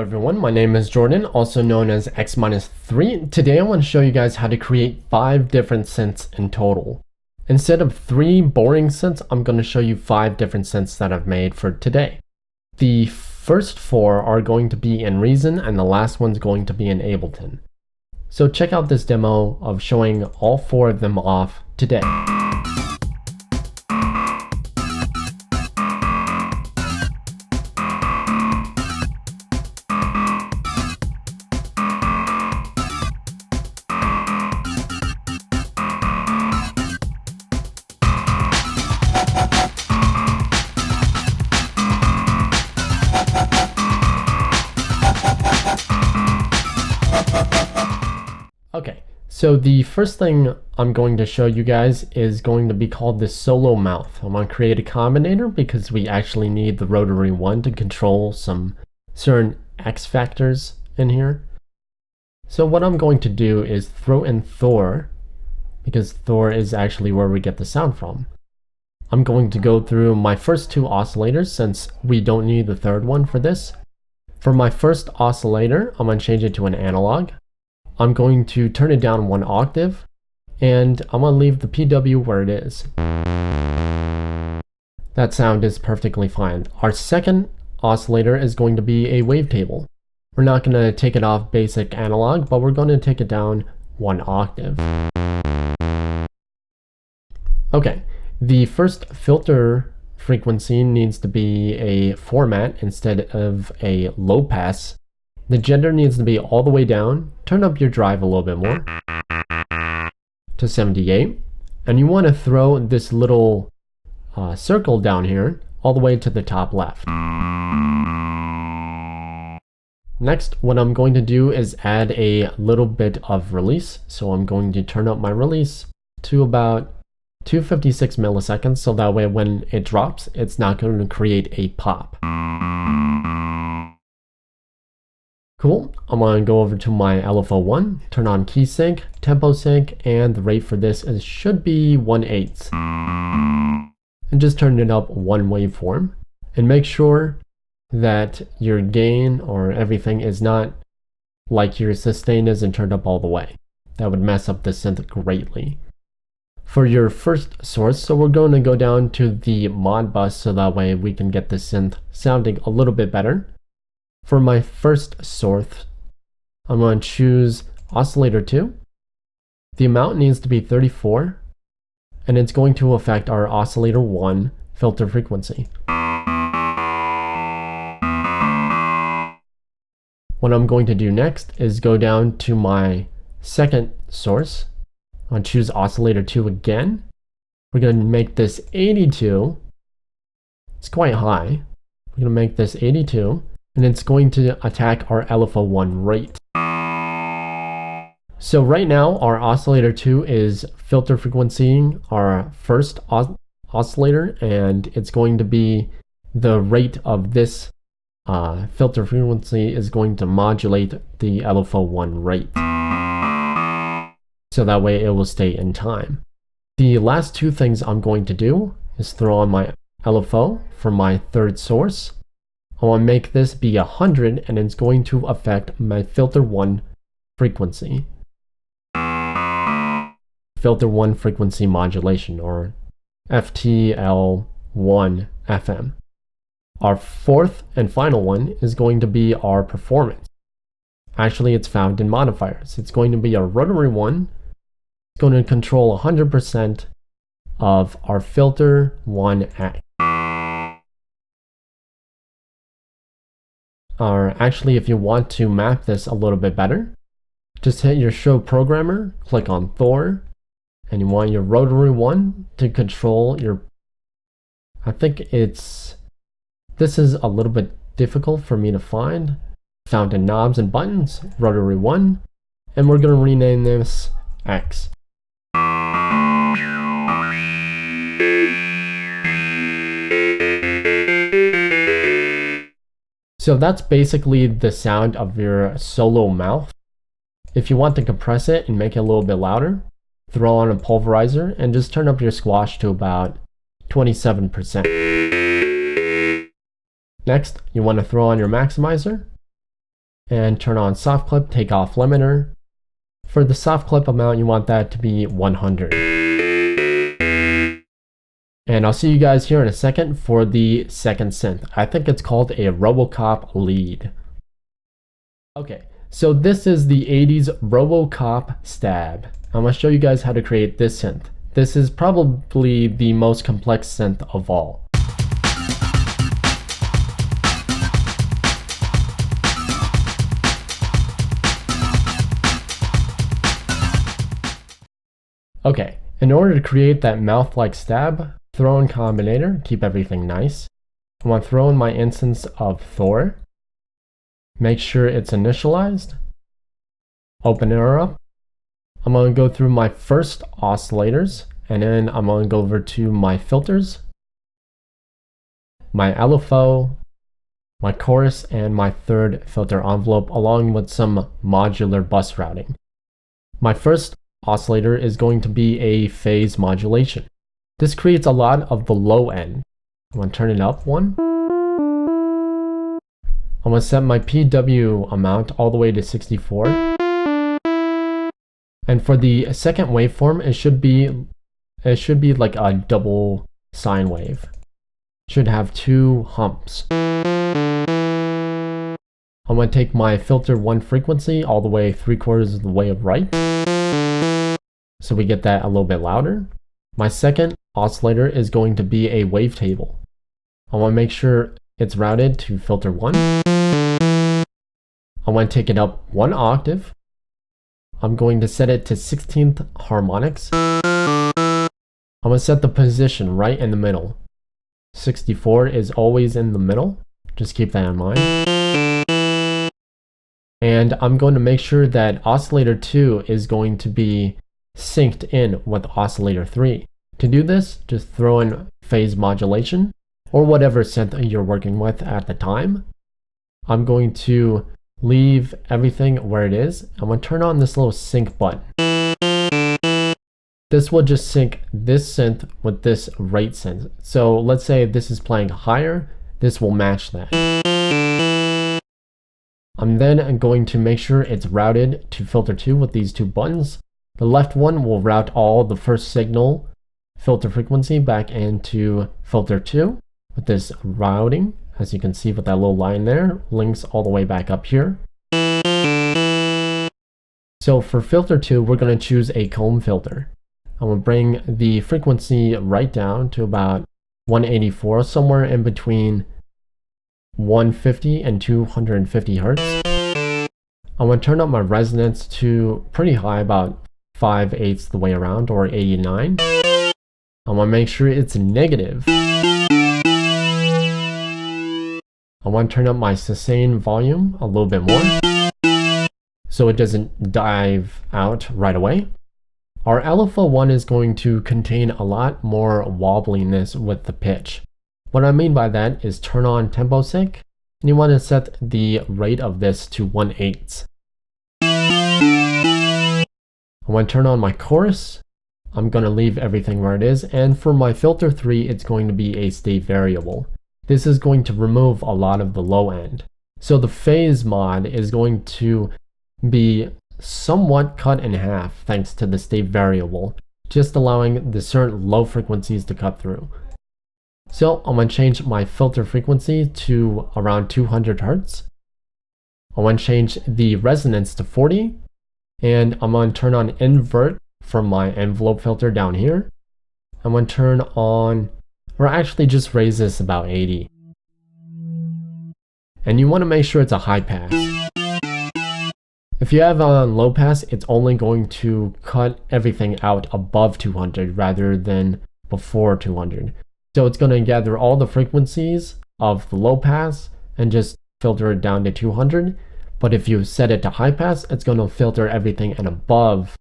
everyone, my name is Jordan, also known as X-3. Today I want to show you guys how to create 5 different synths in total. Instead of 3 boring synths, I'm going to show you 5 different synths that I've made for today. The first 4 are going to be in Reason and the last one's going to be in Ableton. So check out this demo of showing all 4 of them off today. Okay, so the first thing I'm going to show you guys is going to be called the solo mouth. I'm going to create a combinator because we actually need the rotary one to control some certain X factors in here. So what I'm going to do is throw in Thor, because Thor is actually where we get the sound from. I'm going to go through my first 2 oscillators since we don't need the third one for this. For my first oscillator, I'm going to change it to an analog. I'm going to turn it down 1 octave, and I'm going to leave the PW where it is. That sound is perfectly fine. Our second oscillator is going to be a wavetable. We're not going to take it off basic analog, but we're going to take it down 1 octave. Okay, the first filter frequency needs to be a format instead of a low pass. The gender needs to be all the way down. Turn up your drive a little bit more to 78. And you want to throw this little circle down here all the way to the top left. Next, what I'm going to do is add a little bit of release. So I'm going to turn up my release to about 256 milliseconds, so that way when it drops, it's not going to create a pop. Cool, I'm going to go over to my LFO1, turn on key sync, tempo sync, and the rate for this should be 1/8. And just turn it up 1 waveform. And make sure that your gain or everything is not like your sustain isn't turned up all the way. That would mess up the synth greatly. For your first source, so we're going to go down to the mod bus so that way we can get the synth sounding a little bit better. For my first source, I'm going to choose oscillator 2. The amount needs to be 34, and it's going to affect our oscillator 1 filter frequency. What I'm going to do next is go down to my second source. I'm going to choose oscillator 2 again. We're going to make this 82. It's quite high. We're going to make this 82. And it's going to attack our LFO1 rate. So right now our oscillator 2 is filter frequencying our first oscillator, and it's going to be the rate of this filter frequency is going to modulate the LFO1 rate. So that way it will stay in time. The last 2 things I'm going to do is throw on my LFO for my third source. I want to make this be 100, and it's going to affect my filter 1 frequency. Filter 1 frequency modulation, or FTL1 FM. Our fourth and final one is going to be our performance. Actually, it's found in modifiers. It's going to be a rotary one. It's going to control 100% of our filter 1X. Or actually, if you want to map this a little bit better, just hit your show programmer, click on Thor, and you want your rotary one to control your, I think this is a little bit difficult for me to find, found in knobs and buttons, rotary one, and we're going to rename this X. So that's basically the sound of your solo mouth. If you want to compress it and make it a little bit louder, throw on a pulverizer and just turn up your squash to about 27%. Next, you want to throw on your maximizer and turn on soft clip, take off limiter. For the soft clip amount, you want that to be 100. And I'll see you guys here in a second for the second synth. I think it's called a Robocop lead. Okay, so this is the 80's Robocop Stab. I'm going to show you guys how to create this synth. This is probably the most complex synth of all. Okay, in order to create that mouth-like stab, throw in combinator, keep everything nice. I want to throw in my instance of Thor. Make sure it's initialized. Open her up. I'm going to go through my first oscillators, and then I'm going to go over to my filters, my LFO, my chorus, and my third filter envelope, along with some modular bus routing. My first oscillator is going to be a phase modulation. This creates a lot of the low end. I'm going to turn it up one. I'm going to set my PW amount all the way to 64. And for the second waveform, it should be like a double sine wave. It should have two humps. I'm going to take my filter 1 frequency all the way 3/4 of the way of right. So we get that a little bit louder. My second oscillator is going to be a wavetable. I want to make sure it's routed to filter 1. I want to take it up 1 octave. I'm going to set it to 16th harmonics. I'm going to set the position right in the middle. 64 is always in the middle. Just keep that in mind. And I'm going to make sure that oscillator 2 is going to be synced in with oscillator 3. To do this, just throw in phase modulation or whatever synth you're working with at the time. I'm going to leave everything where it is. I'm going to turn on this little sync button. This will just sync this synth with this rate synth. So let's say this is playing higher, this will match that. I'm then going to make sure it's routed to filter 2 with these 2 buttons. The left one will route all the first signal filter frequency back into filter 2 with this routing. As you can see with that little line there, links all the way back up here. So for filter 2, we're going to choose a comb filter. I'm going to bring the frequency right down to about 184, somewhere in between 150 and 250 hertz. I'm going to turn up my resonance to pretty high, about 5/8 the way around, or 89. I want to make sure it's negative. I want to turn up my sustain volume a little bit more so it doesn't dive out right away. Our LFO1 is going to contain a lot more wobbliness with the pitch. What I mean by that is turn on tempo sync, and you want to set the rate of this to 1/8. I want to turn on my chorus. I'm going to leave everything where it is, and for my filter 3, it's going to be a state variable. This is going to remove a lot of the low end. So the phase mod is going to be somewhat cut in half thanks to the state variable, just allowing the certain low frequencies to cut through. So I'm going to change my filter frequency to around 200 hertz. I want to change the resonance to 40, and I'm going to turn on invert from my envelope filter down here. I'm going to turn on, or actually just raise this about 80. And you want to make sure it's a high pass. If you have on low pass, it's only going to cut everything out above 200 rather than before 200. So it's going to gather all the frequencies of the low pass and just filter it down to 200. But if you set it to high pass, it's going to filter everything and above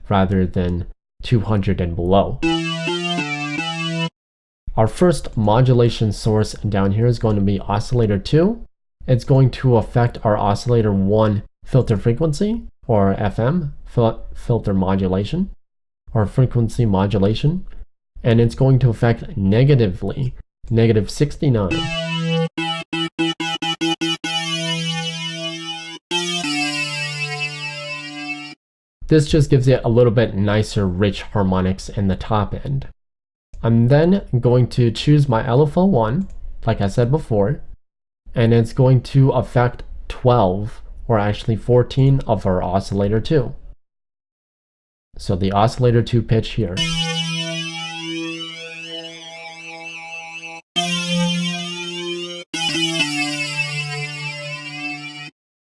rather than 200 and below. Our first modulation source down here is going to be oscillator 2. It's going to affect our oscillator 1 filter frequency, or FM, filter modulation, or frequency modulation, and it's going to affect negatively, -69. This just gives it a little bit nicer, rich harmonics in the top end. I'm then going to choose my LFO1, like I said before, and it's going to affect 12, or actually 14 of our oscillator 2. So the oscillator 2 pitch here.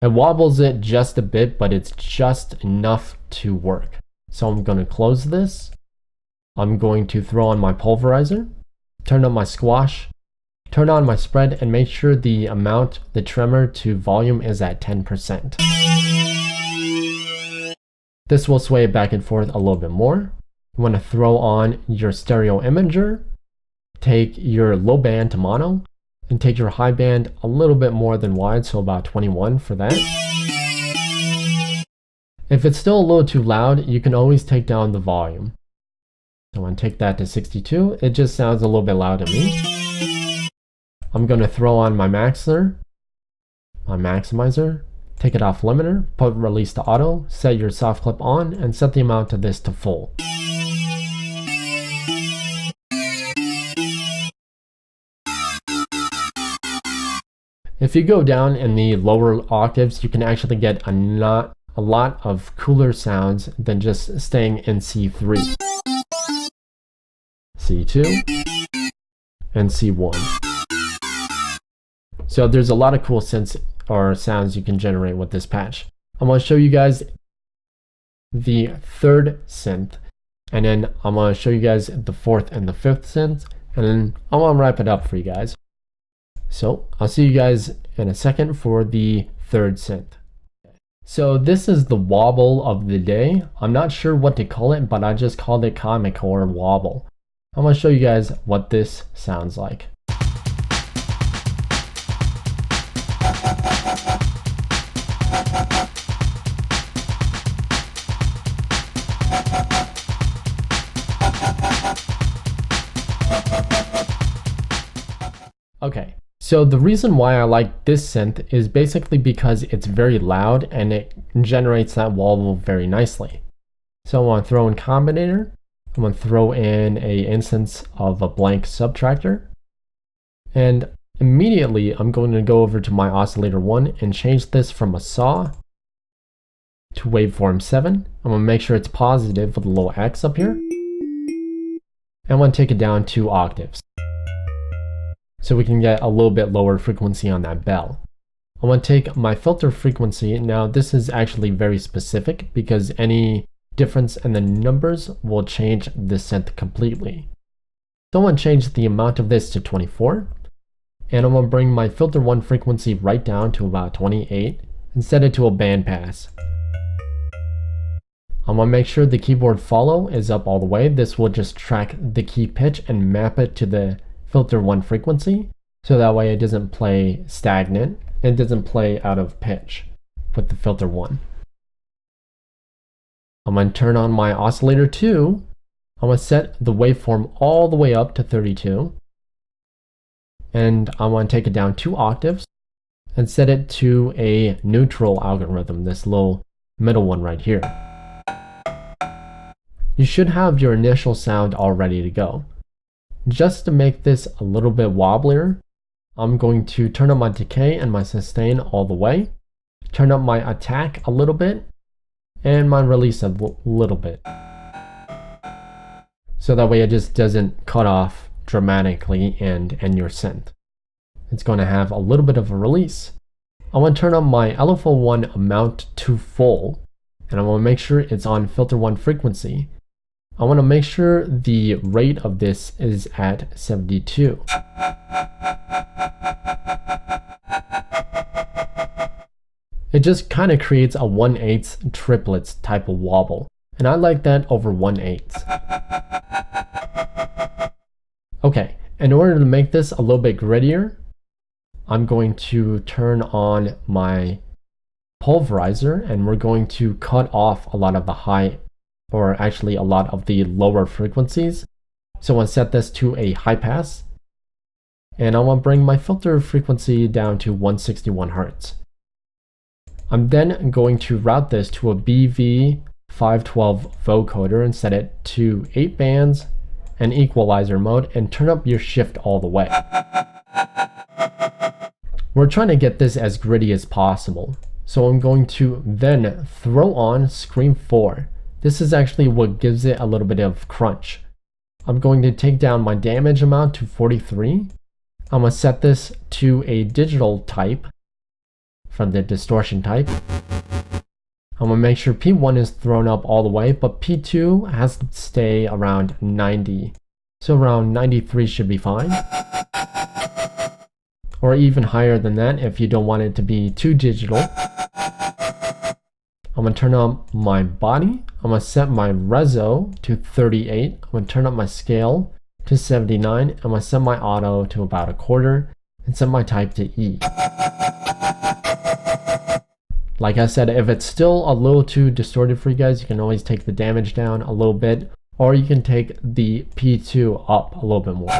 It wobbles it just a bit, but it's just enough to work. So I'm going to close this. I'm going to throw on my pulverizer, turn on my squash, turn on my spread, and make sure the amount, the tremor to volume is at 10%. This will sway it back and forth a little bit more. You want to throw on your stereo imager, take your low band to mono, and take your high band a little bit more than wide, so about 21 for that. If it's still a little too loud, you can always take down the volume. So I'm going to take that to 62. It just sounds a little bit loud to me. I'm going to throw on my maxer, my maximizer, take it off limiter, put release to auto, set your soft clip on, and set the amount of this to full. If you go down in the lower octaves, you can actually get a lot of cooler sounds than just staying in C3, C2, and C1. So there's a lot of cool synths or sounds you can generate with this patch. I'm going to show you guys the third synth, and then I'm going to show you guys the fourth and the fifth synth, and then I'm going to wrap it up for you guys. So I'll see you guys in a second for the third synth. So this is the wobble of the day. I'm not sure what to call it, but I just called it comic or wobble. I'm going to show you guys what this sounds like. Okay. So the reason why I like this synth is basically because it's very loud and it generates that wobble very nicely. So I want to throw in combinator. I'm going to throw in an instance of a blank subtractor. And immediately I'm going to go over to my oscillator 1 and change this from a saw to waveform 7. I'm going to make sure it's positive with a little X up here. And I'm going to take it down 2 octaves, so we can get a little bit lower frequency on that bell. I'm going to take my filter frequency. Now this is actually very specific because any difference in the numbers will change the synth completely. So I'm going to change the amount of this to 24, and I'm going to bring my filter 1 frequency right down to about 28 and set it to a bandpass. I'm going to make sure the keyboard follow is up all the way. This will just track the key pitch and map it to the filter 1 frequency, so that way it doesn't play stagnant, it doesn't play out of pitch with the filter 1. I'm going to turn on my oscillator 2. I'm going to set the waveform all the way up to 32, and I'm going to take it down 2 octaves and set it to a neutral algorithm, this little middle one right here. You should have your initial sound all ready to go. Just to make this a little bit wobblier, I'm going to turn up my decay and my sustain all the way, turn up my attack a little bit, and my release a little bit. So that way it just doesn't cut off dramatically and end your synth. It's going to have a little bit of a release. I want to turn up my LFO1 amount to full, and I want to make sure it's on filter 1 frequency. I want to make sure the rate of this is at 72. It just kind of creates a 1/8 triplets type of wobble, and I like that over 1/8. Okay, in order to make this a little bit grittier, I'm going to turn on my pulverizer, and we're going to cut off a lot of the high, or actually a lot of the lower frequencies. So I want to set this to a high pass, and I want to bring my filter frequency down to 161 Hz. I'm then going to route this to a BV 512 vocoder and set it to 8 bands and equalizer mode and turn up your shift all the way. We're trying to get this as gritty as possible. So I'm going to then throw on Scream 4. This is actually what gives it a little bit of crunch. I'm going to take down my damage amount to 43. I'm going to set this to a digital type from the distortion type. I'm going to make sure P1 is thrown up all the way, but P2 has to stay around 90. So around 93 should be fine. Or even higher than that if you don't want it to be too digital. I'm going to turn up my body. I'm going to set my reso to 38. I'm going to turn up my scale to 79. I'm going to set my auto to about a quarter and set my type to E. Like I said, if it's still a little too distorted for you guys, you can always take the damage down a little bit, or you can take the P2 up a little bit more.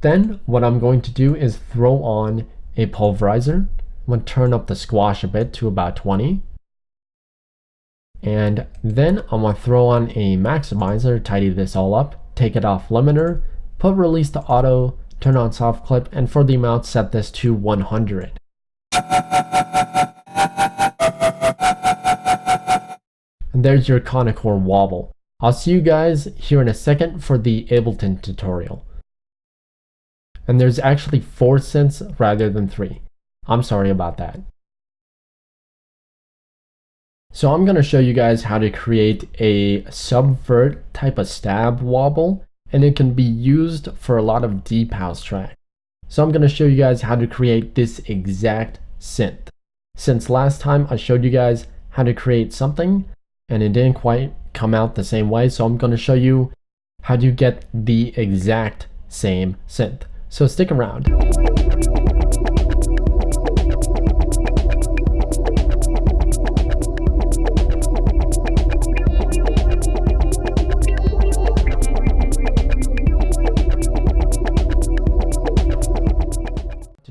Then what I'm going to do is throw on a pulverizer. I'm going to turn up the squash a bit to about 20. And then I'm going to throw on a maximizer, tidy this all up, take it off limiter, put release to auto, turn on soft clip, and for the amount set this to 100. And there's your conical wobble. I'll see you guys here in a second for the Ableton tutorial. And there's actually 4 synths rather than 3. I'm sorry about that. So I'm going to show you guys how to create a subvert type of stab wobble, and it can be used for a lot of deep house tracks. So I'm going to show you guys how to create this exact synth. Since last time I showed you guys how to create something and it didn't quite come out the same way, so I'm going to show you how to get the exact same synth. So stick around.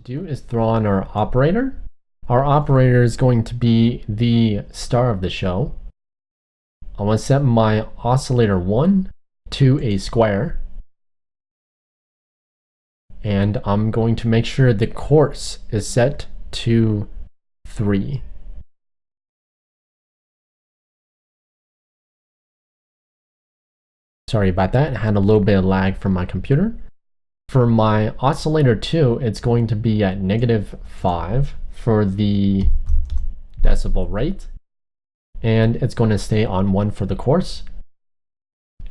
Do is throw on our operator. Our operator is going to be the star of the show. I'm going to set my oscillator 1 to a square. And I'm going to make sure the coarse is set to 3. Sorry about that, I had a little bit of lag from my computer. For my oscillator 2, it's going to be at -5 for the decibel rate. And it's going to stay on 1 for the coarse.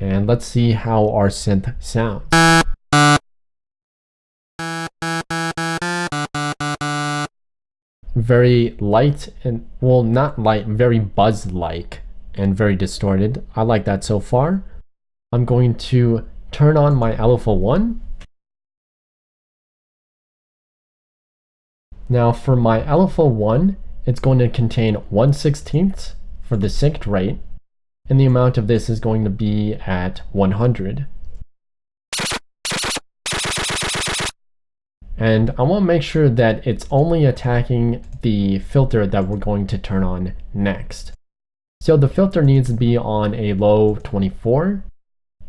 And let's see how our synth sounds. Very light and, well, not light, very buzz-like and very distorted. I like that so far. I'm going to turn on my LFO 1. Now for my LFO 1, it's going to contain 1/16 for the synced rate, and the amount of this is going to be at 100. And I want to make sure that it's only attacking the filter that we're going to turn on next. So the filter needs to be on a low 24.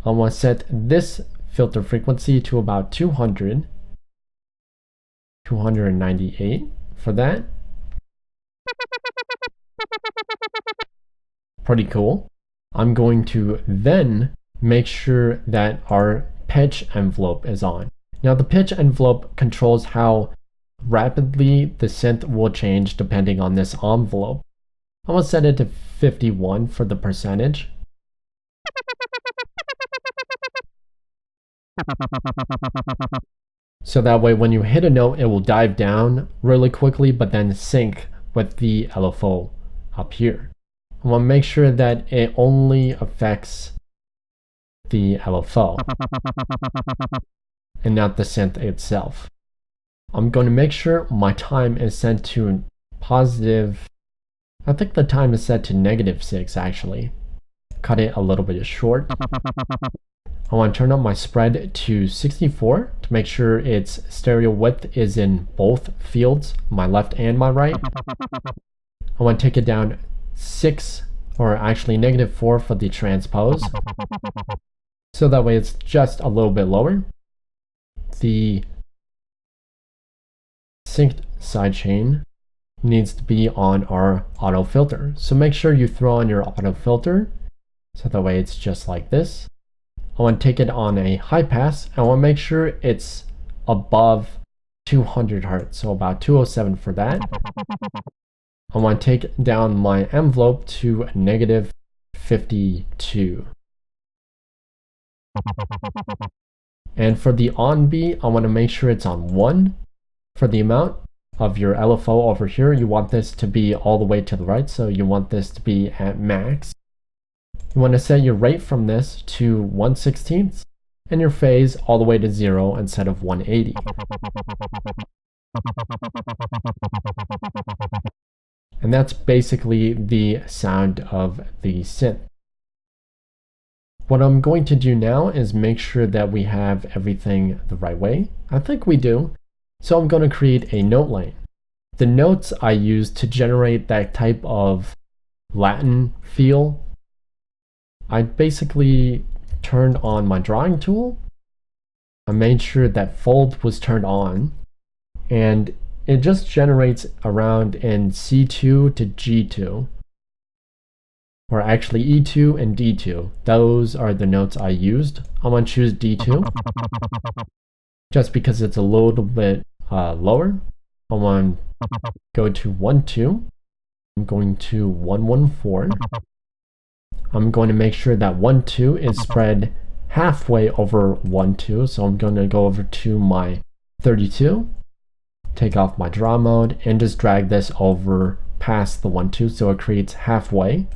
I want to set this filter frequency to about 200. 298 for that. Pretty cool. I'm going to then make sure that our pitch envelope is on. Now the pitch envelope controls how rapidly the synth will change depending on this envelope. I'm going to set it to 51 for the percentage. So that way when you hit a note, it will dive down really quickly, but then sync with the LFO up here. I want to make sure that it only affects the LFO and not the synth itself. I'm going to make sure my time is set to positive. I think the time is set to -6 actually. Cut it a little bit short. I want to turn up my spread to 64 to make sure its stereo width is in both fields, my left and my right. I want to take it down 6, or actually -4 for the transpose. So that way it's just a little bit lower. The synced sidechain needs to be on our auto filter. So make sure you throw on your auto filter. So that way it's just like this. I want to take it on a high pass. I want to make sure it's above 200 Hertz. So about 207 for that. I want to take down my envelope to -52. And for the on beat, I want to make sure it's on 1. For the amount of your LFO over here, you want this to be all the way to the right, so you want this to be at max. You want to set your rate from this to 1/16 and your phase all the way to 0 instead of 180. And that's basically the sound of the synth. What I'm going to do now is make sure that we have everything the right way. I think we do. So I'm going to create a note lane. The notes I use to generate that type of Latin feel, I basically turned on my drawing tool. I made sure that fold was turned on, and it just generates around in C2 to G2. Or actually E2 and D2. Those are the notes I used. I'm going to choose D2 just because it's a little bit lower. I want to go to 1-2. I'm going to 1-1-4. I'm going to make sure that 1-2 is spread halfway over 1-2. So I'm going to go over to my 32, take off my draw mode, and just drag this over past the 1-2 so it creates halfway.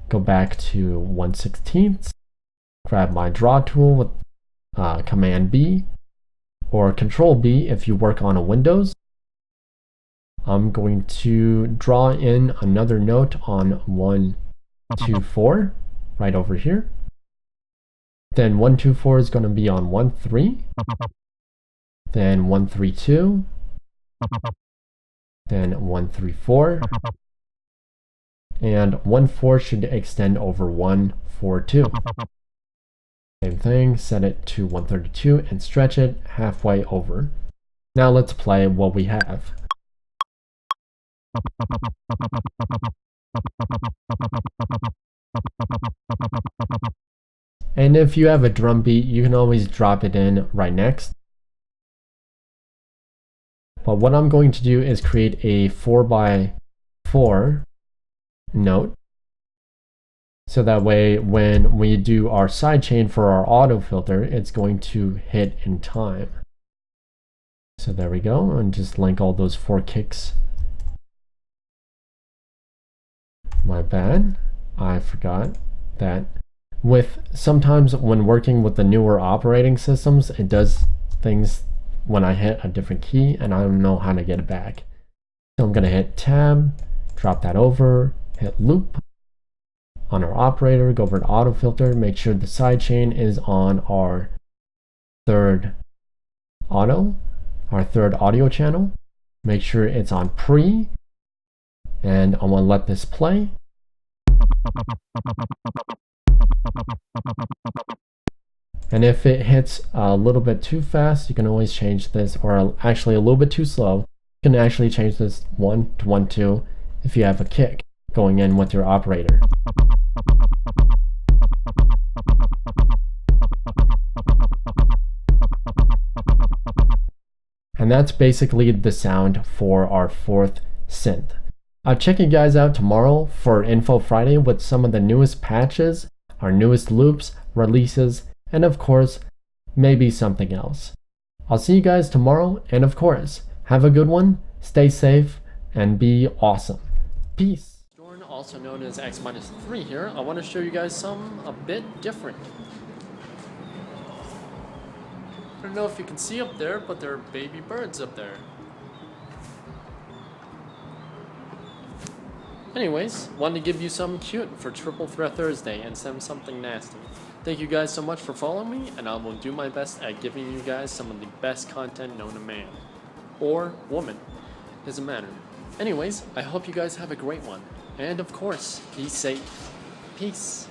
Go back to 1/16, grab my draw tool with Command B or Control B if you work on a Windows. I'm going to draw in another note on 1-2-4 right over here. Then 1-2-4 is going to be on 1-3, then 1-3-2, then 1-3-4. And 1-4 should extend over 1-4-2. Same thing, set it to 132 and stretch it halfway over. Now let's play what we have. And if you have a drum beat, you can always drop it in right next. But what I'm going to do is create a 4x4 note, so that way when we do our sidechain for our auto filter, it's going to hit in time. So there we go, and just link all those 4 kicks. My bad, I forgot that sometimes when working with the newer operating systems, it does things when I hit a different key and I don't know how to get it back. So I'm going to hit tab, drop that over, hit loop on our operator, go over to auto filter, make sure the sidechain is on our third audio channel, make sure it's on pre, and I want to let this play. And if it hits a little bit too fast, you can always change this, or actually a little bit too slow, you can actually change this 1 to 1-2 if you have a kick going in with your operator. And that's basically the sound for our 4th synth. I'll check you guys out tomorrow for Info Friday with some of the newest patches, our newest loops, releases, and of course, maybe something else. I'll see you guys tomorrow, and of course, have a good one, stay safe, and be awesome. Peace. Also known as X-3 here, I want to show you guys something a bit different. I don't know if you can see up there, but there are baby birds up there. Anyways, wanted to give you something cute for Triple Threat Thursday and something nasty. Thank you guys so much for following me, and I will do my best at giving you guys some of the best content known to man. Or woman. Doesn't matter. Anyways, I hope you guys have a great one. And of course, be safe. Peace.